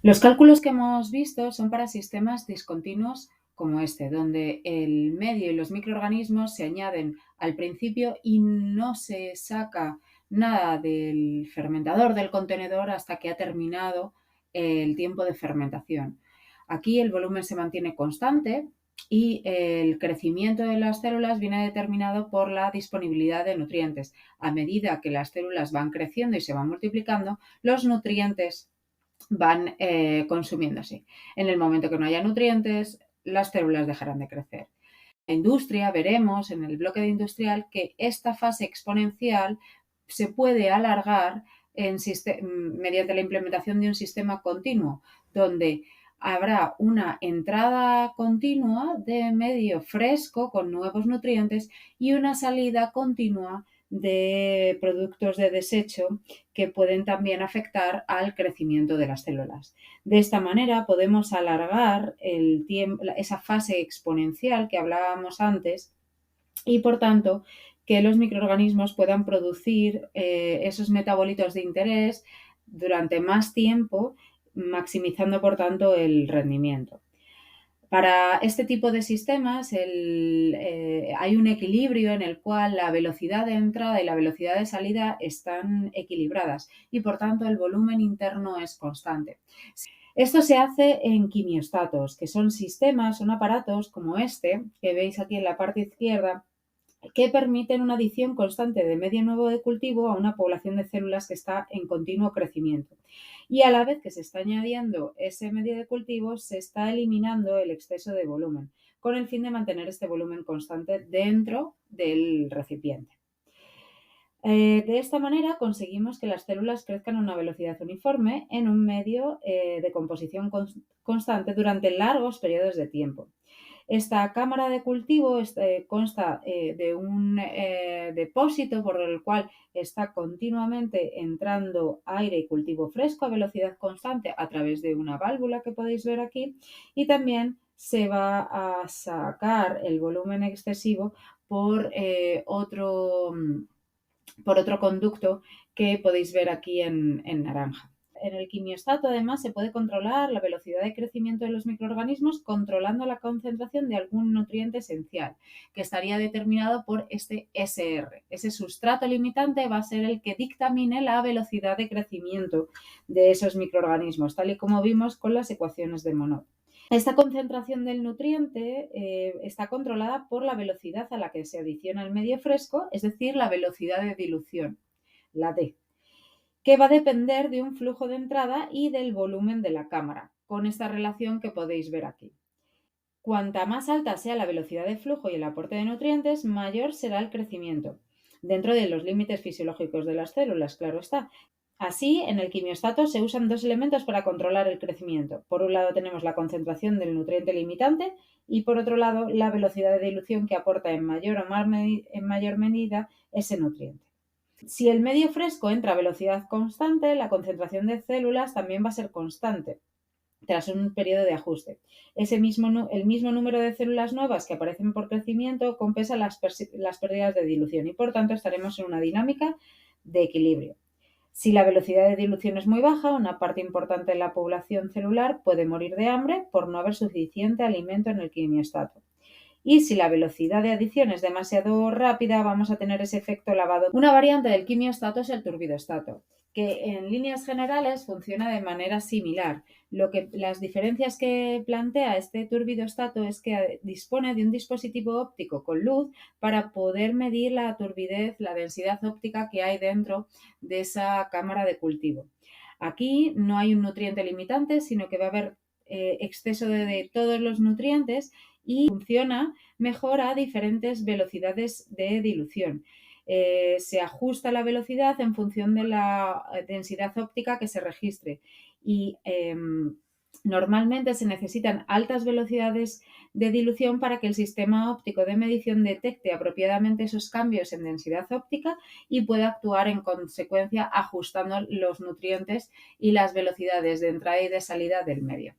Los cálculos que hemos visto son para sistemas discontinuos como este, donde el medio y los microorganismos se añaden al principio y no se saca nada del fermentador, del contenedor, hasta que ha terminado el tiempo de fermentación. Aquí el volumen se mantiene constante y el crecimiento de las células viene determinado por la disponibilidad de nutrientes. A medida que las células van creciendo y se van multiplicando, los nutrientes van consumiéndose. En el momento que no haya nutrientes, las células dejarán de crecer. En la industria veremos en el bloque de industrial que esta fase exponencial se puede alargar mediante la implementación de un sistema continuo, donde habrá una entrada continua de medio fresco con nuevos nutrientes y una salida continua de productos de desecho que pueden también afectar al crecimiento de las células. De esta manera podemos alargar el tiempo, esa fase exponencial que hablábamos antes y, por tanto, que los microorganismos puedan producir esos metabolitos de interés durante más tiempo, maximizando, por tanto, el rendimiento. Para este tipo de sistemas hay un equilibrio en el cual la velocidad de entrada y la velocidad de salida están equilibradas y, por tanto, el volumen interno es constante. Esto se hace en quimiostatos, que son sistemas, son aparatos como este que veis aquí en la parte izquierda, que permiten una adición constante de medio nuevo de cultivo a una población de células que está en continuo crecimiento. Y a la vez que se está añadiendo ese medio de cultivo, se está eliminando el exceso de volumen, con el fin de mantener este volumen constante dentro del recipiente. De esta manera conseguimos que las células crezcan a una velocidad uniforme en un medio de composición constante durante largos periodos de tiempo. Esta cámara de cultivo consta de un depósito por el cual está continuamente entrando aire y cultivo fresco a velocidad constante a través de una válvula que podéis ver aquí, y también se va a sacar el volumen excesivo por otro conducto que podéis ver aquí en naranja. En el quimiostato, además, se puede controlar la velocidad de crecimiento de los microorganismos controlando la concentración de algún nutriente esencial, que estaría determinado por este SR. Ese sustrato limitante va a ser el que dictamine la velocidad de crecimiento de esos microorganismos, tal y como vimos con las ecuaciones de Monod. Esta concentración del nutriente está controlada por la velocidad a la que se adiciona el medio fresco, es decir, la velocidad de dilución, la D, que va a depender de un flujo de entrada y del volumen de la cámara, con esta relación que podéis ver aquí. Cuanta más alta sea la velocidad de flujo y el aporte de nutrientes, mayor será el crecimiento, dentro de los límites fisiológicos de las células, claro está. Así, en el quimiostato se usan dos elementos para controlar el crecimiento. Por un lado tenemos la concentración del nutriente limitante y, por otro lado, la velocidad de dilución que aporta en mayor medida ese nutriente. Si el medio fresco entra a velocidad constante, la concentración de células también va a ser constante tras un periodo de ajuste. El mismo número de células nuevas que aparecen por crecimiento compensa las pérdidas de dilución y, por tanto, estaremos en una dinámica de equilibrio. Si la velocidad de dilución es muy baja, una parte importante de la población celular puede morir de hambre por no haber suficiente alimento en el quimiostato. Y si la velocidad de adición es demasiado rápida, vamos a tener ese efecto lavado. Una variante del quimiostato es el turbidostato, que en líneas generales funciona de manera similar. Las diferencias que plantea este turbidostato es que dispone de un dispositivo óptico con luz para poder medir la turbidez, la densidad óptica que hay dentro de esa cámara de cultivo. Aquí no hay un nutriente limitante, sino que va a haber exceso de todos los nutrientes y funciona mejor a diferentes velocidades de dilución. Se ajusta la velocidad en función de la densidad óptica que se registre y normalmente se necesitan altas velocidades de dilución para que el sistema óptico de medición detecte apropiadamente esos cambios en densidad óptica y pueda actuar en consecuencia ajustando los nutrientes y las velocidades de entrada y de salida del medio.